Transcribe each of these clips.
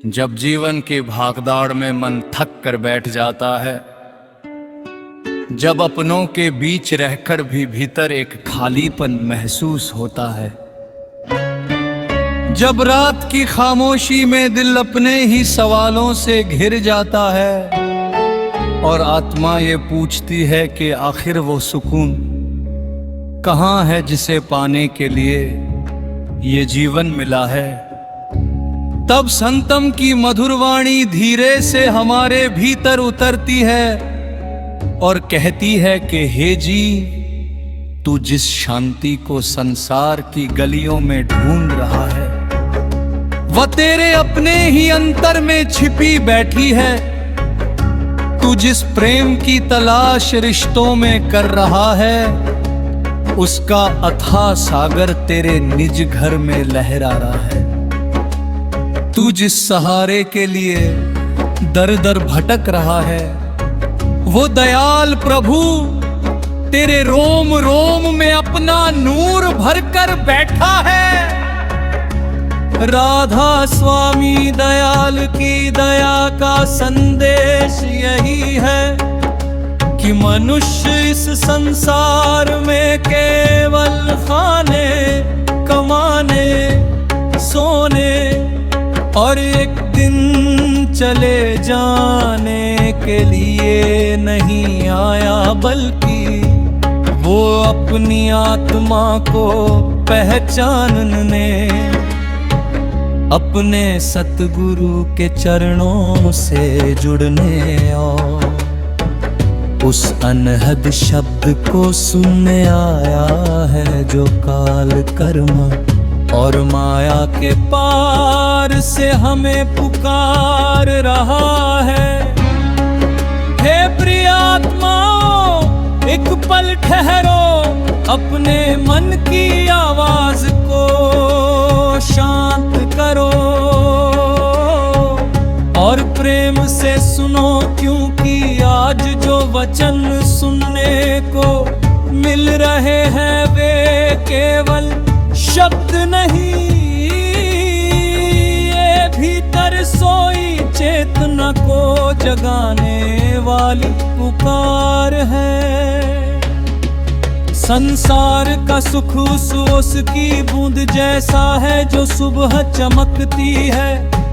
जब जीवन की भागदौड़ में मन थक कर बैठ जाता है, जब अपनों के बीच रहकर भी भीतर एक खालीपन महसूस होता है, जब रात की खामोशी में दिल अपने ही सवालों से घिर जाता है और आत्मा ये पूछती है कि आखिर वो सुकून कहाँ है जिसे पाने के लिए ये जीवन मिला है, तब संतम की मधुर वाणी धीरे से हमारे भीतर उतरती है और कहती है कि हे जी, तू जिस शांति को संसार की गलियों में ढूंढ रहा है, वह तेरे अपने ही अंतर में छिपी बैठी है। तू जिस प्रेम की तलाश रिश्तों में कर रहा है, उसका अथाह सागर तेरे निज घर में लहरा रहा है। तू जिस सहारे के लिए दर दर भटक रहा है, वो दयाल प्रभु तेरे रोम रोम में अपना नूर भरकर बैठा है। राधा स्वामी दयाल की दया का संदेश यही है कि मनुष्य इस संसार में केवल खाने कमाने सोने और एक दिन चले जाने के लिए नहीं आया, बल्कि वो अपनी आत्मा को पहचानने अपने सतगुरु के चरणों से जुड़ने और उस अनहद शब्द को सुनने आया है जो काल कर्म और माया के पार से हमें पुकार रहा है। हे प्रिय आत्माओं, एक पल ठहरो, अपने मन की आवाज को शांत करो और प्रेम से सुनो, क्योंकि आज जो वचन सुनने को मिल रहे हैं वे केवल शब्द नहीं, ये भीतर सोई चेतना को जगाने वाली पुकार है। संसार का सुख उस ओस की बूंद जैसा है जो सुबह चमकती है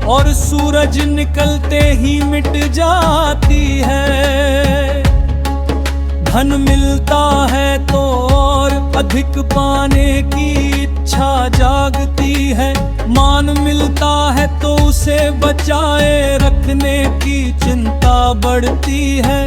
और सूरज निकलते ही मिट जाती है। धन मिलता है तो और अधिक पाने की इच्छा जागती है, मान मिलता है तो उसे बचाए रखने की चिंता बढ़ती है।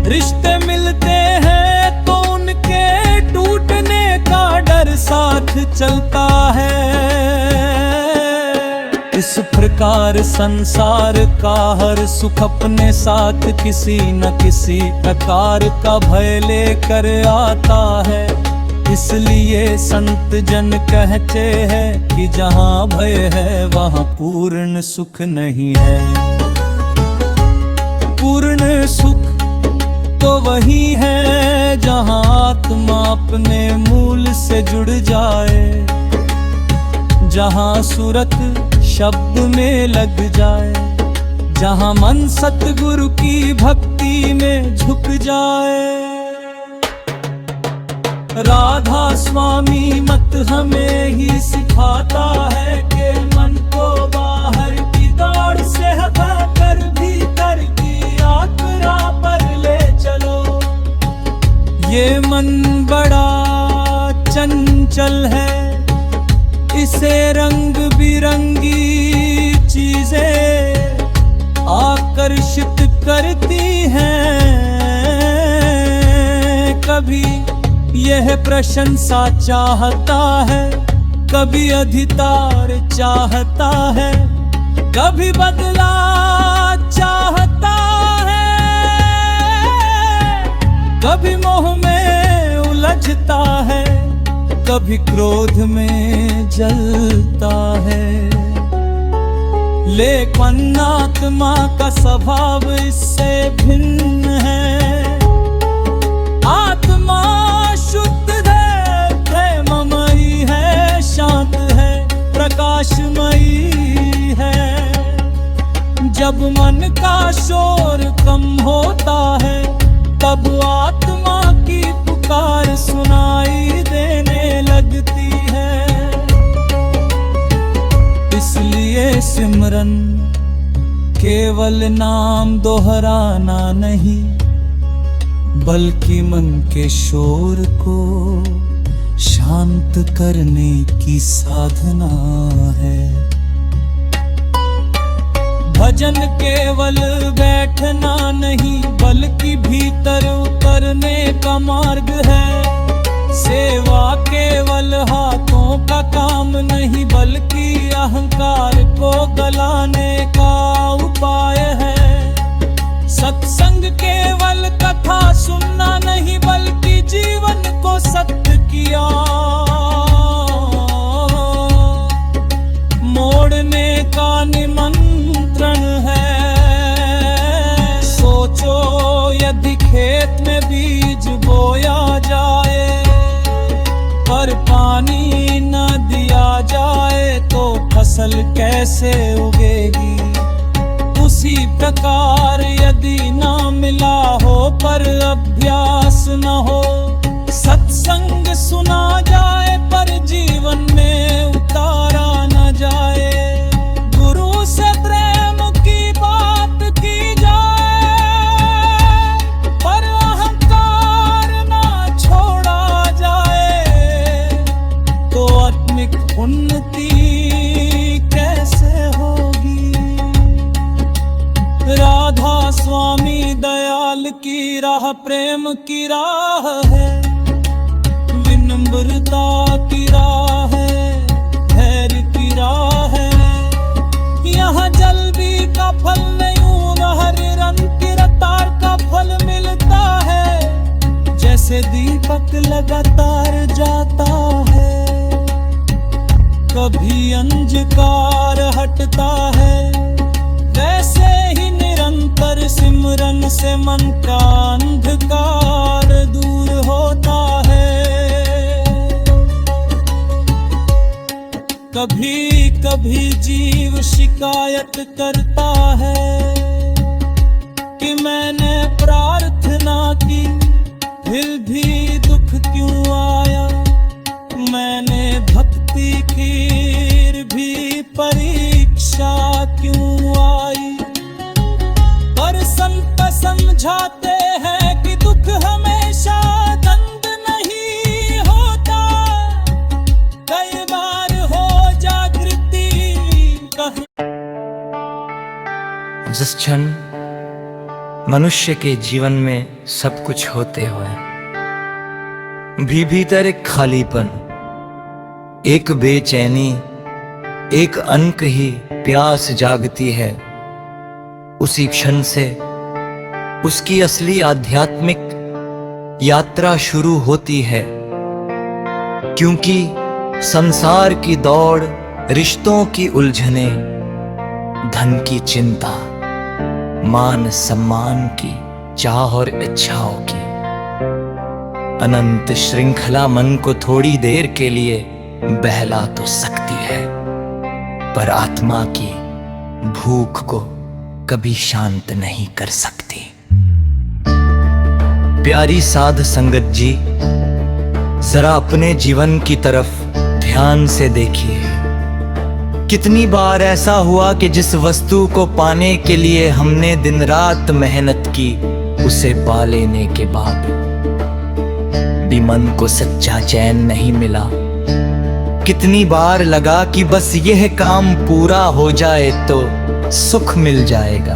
रिश्ते मिलते हैं तो उनके टूटने का डर साथ चलता है। इस प्रकार संसार का हर सुख अपने साथ किसी न किसी प्रकार का भय लेकर आता है। इसलिए संत जन कहते हैं कि जहाँ भय है वहाँ पूर्ण सुख नहीं है। पूर्ण सुख तो वही है जहाँ आत्मा अपने मूल से जुड़ जाए, जहाँ सूरत शब्द में लग जाए, जहाँ मन सतगुरु की भक्ति में झुक जाए। राधा स्वामी मत हमें ही सिखाता है कि मन को बाहर की दौड़ से हटाकर भीतर की यात्रा पर ले चलो। ये मन बड़ा चंचल है, इसे रंग बिरंगी चीजें आकर्षित करती हैं। कभी यह प्रशंसा चाहता है, कभी अधिकार चाहता है, कभी बदला चाहता है, कभी मोह में उलझता है, कभी क्रोध में जलता है। लेकिन आत्मा का स्वभाव इससे भिन्न है। आत्मा शुद्ध है, प्रेममयी है, शांत है, प्रकाशमयी है। जब मन का शोर कम होता है, तब आत्मा की पुकार सुनाई देने लगती है। इसलिए सिमरन केवल नाम दोहराना नहीं, बल्कि मन के शोर को शांत करने की साधना है। भजन केवल बैठना नहीं, बल्कि भीतर उतरने का मार्ग है। सेवा केवल हाथों का काम नहीं, बल्कि अहंकार को गलाने का उपाय है। सत्संग केवल कथा सुनना नहीं, बल्कि जीवन को सत्य किया मोड़ने का निमंत्रण है। सोचो यदि खेत में बीज बोया जाए, पर पानी न दिया जाए तो फसल कैसे उगेगी। उसी प्रकार यदि ना मिला हो पर अभ्यास न हो, सत्संग सुना जाए पर जीवन में उतारा न जाए। गुरु से प्रेम की बात की जाए, पर अहंकार ना छोड़ा जाए, तो आत्मिक उन्नति कैसे होगी। राधा स्वामी दयाल की राह प्रेम की राह है, विनम्रता की राह है, धैर्य की राह है। यहाँ जल्दी का फल नहीं, हर रंग की रफ्तार का फल मिलता है। जैसे दीपक लगातार जाता है, कभी अंधकार हटता है, वैसे ही निरंतर सिमरन से मन का अंधकार दूर होता है। कभी कभी जीव शिकायत करता है कि मैंने प्रार्थना की, फिर भी दुख क्यों आया। मैंने भक्ति की, फिर भी परीक्षा क्यों आई। पर संत समझाते हैं कि दुख हमेशा दंड नहीं होता, कई बार हो जागृति कहीं। जिस क्षण मनुष्य के जीवन में सब कुछ होते हुए भी भीतर एक खालीपन, एक बेचैनी, एक अनक ही प्यास जागती है, उसी क्षण से उसकी असली आध्यात्मिक यात्रा शुरू होती है। क्योंकि संसार की दौड़, रिश्तों की उलझने, धन की चिंता, मान सम्मान की चाह और इच्छाओं की अनंत श्रृंखला मन को थोड़ी देर के लिए बहला तो सकती है, पर आत्मा की भूख को कभी शांत नहीं कर सकती। प्यारी साध संगत जी, जरा अपने जीवन की तरफ ध्यान से देखिए। कितनी बार ऐसा हुआ कि जिस वस्तु को पाने के लिए हमने दिन रात मेहनत की, उसे पा लेने के बाद भी मन को सच्चा चैन नहीं मिला। कितनी बार लगा कि बस यह काम पूरा हो जाए तो सुख मिल जाएगा,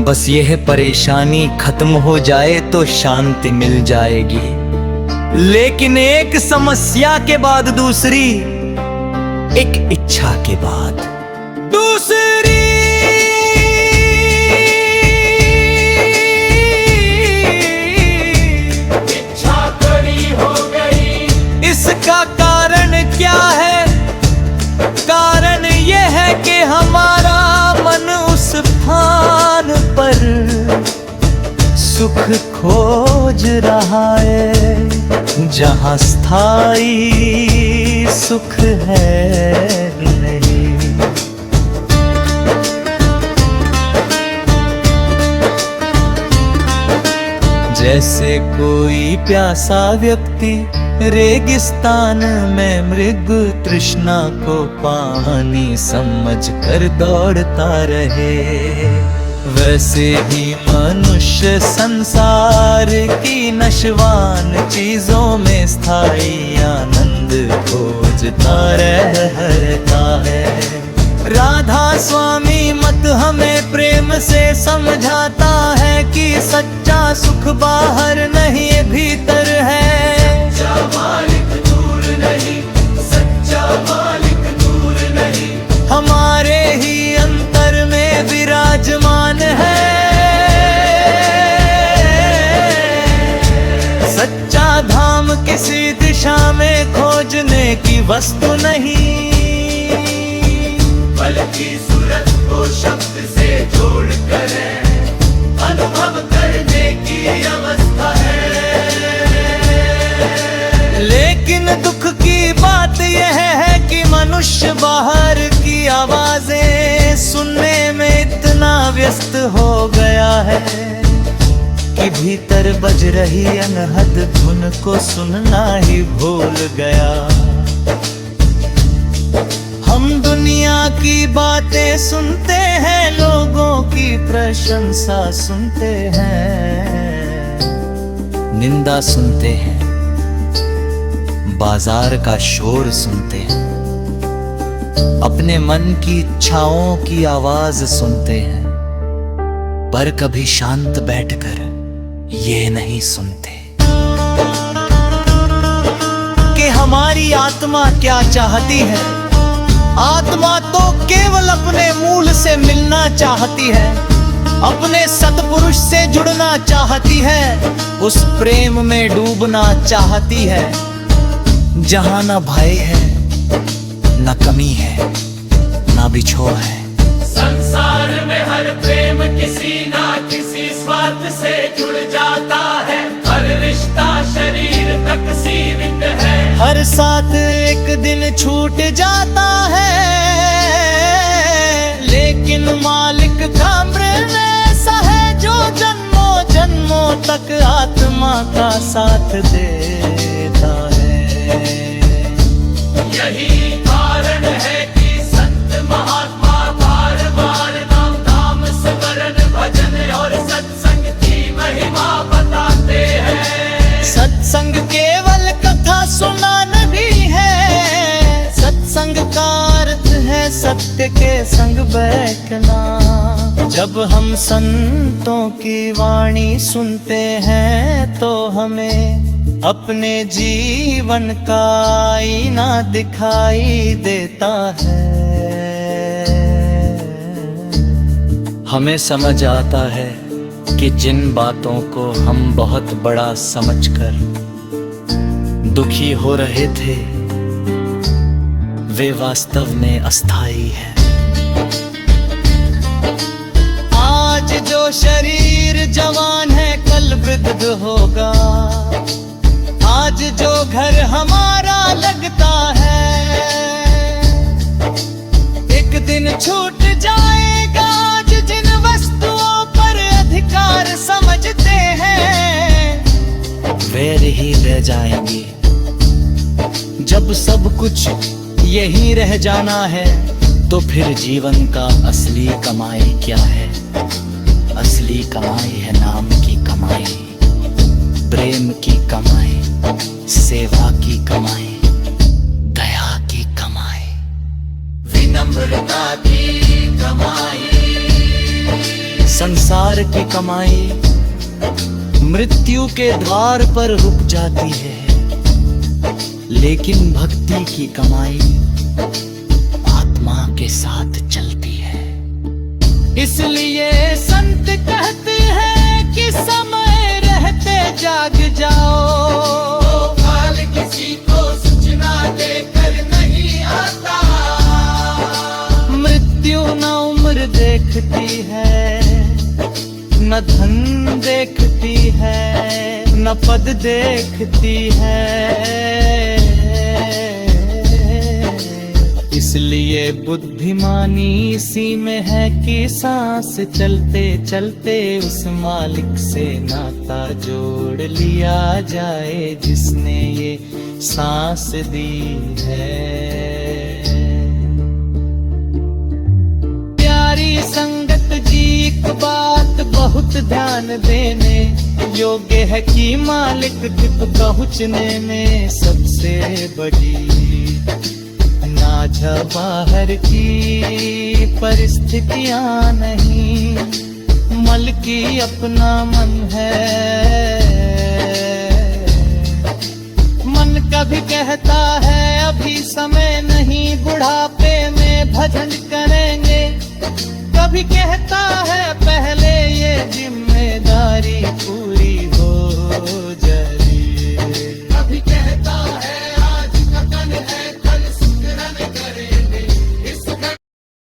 बस यह परेशानी खत्म हो जाए तो शांति मिल जाएगी। लेकिन एक समस्या के बाद दूसरी, एक इच्छा के बाद दूसरी, इच्छा कड़ी हो गई। इसका कारण क्या है? कारण यह है कि हमारा मन उस स्थान पर सुख खोज रहा है जहां स्थायी सुख है नहीं। जैसे कोई प्यासा व्यक्ति रेगिस्तान में मृग तृष्णा को पानी समझ कर दौड़ता रहे, वैसे ही मनुष्य संसार की नशवान चीजों में स्थायी आनंद खोजता रहता है। राधा स्वामी मत हमें प्रेम से समझाता है कि सच्चा सुख बाहर नहीं भीतर है। सच्चा मालिक दूर नहीं, सच्चा मालिक दूर नहीं, हमारे ही अंतर में विराजमान है। सच्चा धाम किसी दिशा में खोजने की वस्तु नहीं, बल्कि सूरत को शब्द से जोड़ कर अनुभव करने की अवस्था है। लेकिन दुख की बात यह है कि मनुष्य बाहर की आवाजें सुनने में इतना व्यस्त हो गया है कि भीतर बज रही अनहद धुन को सुनना ही भूल गया। हम दुनिया की बातें सुनते हैं, लोगों की प्रशंसा सुनते हैं, निंदा सुनते हैं, बाजार का शोर सुनते हैं, अपने मन की इच्छाओं की आवाज सुनते हैं, पर कभी शांत बैठकर ये नहीं सुनते कि हमारी आत्मा क्या चाहती है। आत्मा तो केवल अपने मूल से मिलना चाहती है, अपने सतपुरुष से जुड़ना चाहती है, उस प्रेम में डूबना चाहती है जहां न भय है, न कमी है, न बिछोह है। संसार में हर प्रेम किसी ना किसी स्वार्थ से जुड़ जाता है, हर रिश्ता शरीर तक सीमित है, हर साथ एक दिन छूट जाता है, लेकिन मालिक का प्रेम ऐसा है जो जन्मों जन्मों तक आत्मा का साथ देता है। यही कारण है कि संत महात्मा बार बार नाम धाम स्मरण भजन और सत्संग की महिमा बताते हैं। सत्संग केवल कथा सुना नहीं है, सत्संग का अर्थ है सत्य के संग बैठना। जब हम संतों की वाणी सुनते हैं तो हमें अपने जीवन का आईना दिखाई देता है। हमें समझ आता है कि जिन बातों को हम बहुत बड़ा समझकर दुखी हो रहे थे वे वास्तव में अस्थाई है। आज जो शरीर जवान है कल वृद्ध होगा, आज जो घर हमारा लगता है एक दिन छूट जाएगा। आज जिन वस्तुओं पर अधिकार समझते हैं वे ही रह जाएंगे। जब सब कुछ यही रह जाना है तो फिर जीवन का असली कमाई क्या है? असली कमाई है नाम की कमाई, प्रेम की कमाई, सेवा की कमाई, दया की कमाई, विनम्रता की कमाई। संसार की कमाई मृत्यु के द्वार पर रुक जाती है, लेकिन भक्ति की कमाई आत्मा के साथ चलती है। इसलिए संत कहते हैं कि समय रहते जाग जाओ। तो काल किसी को सूचना देकर नहीं आता। मृत्यु न उम्र देखती है, न धन देखती है, न पद देखती है। इसलिए बुद्धिमानी इसी में है कि सांस चलते चलते उस मालिक से नाता जोड़ लिया जाए जिसने ये सांस दी है। प्यारी संगत जी एक बात बहुत ध्यान देने योग्य है कि मालिक तक पहुँचने में सबसे बड़ी नाझा बाहर की परिस्थितियां नहीं, मलकी अपना मन है। मन कभी कहता है अभी समय नहीं, बुढ़ापे में भजन करेंगे, कभी कहता है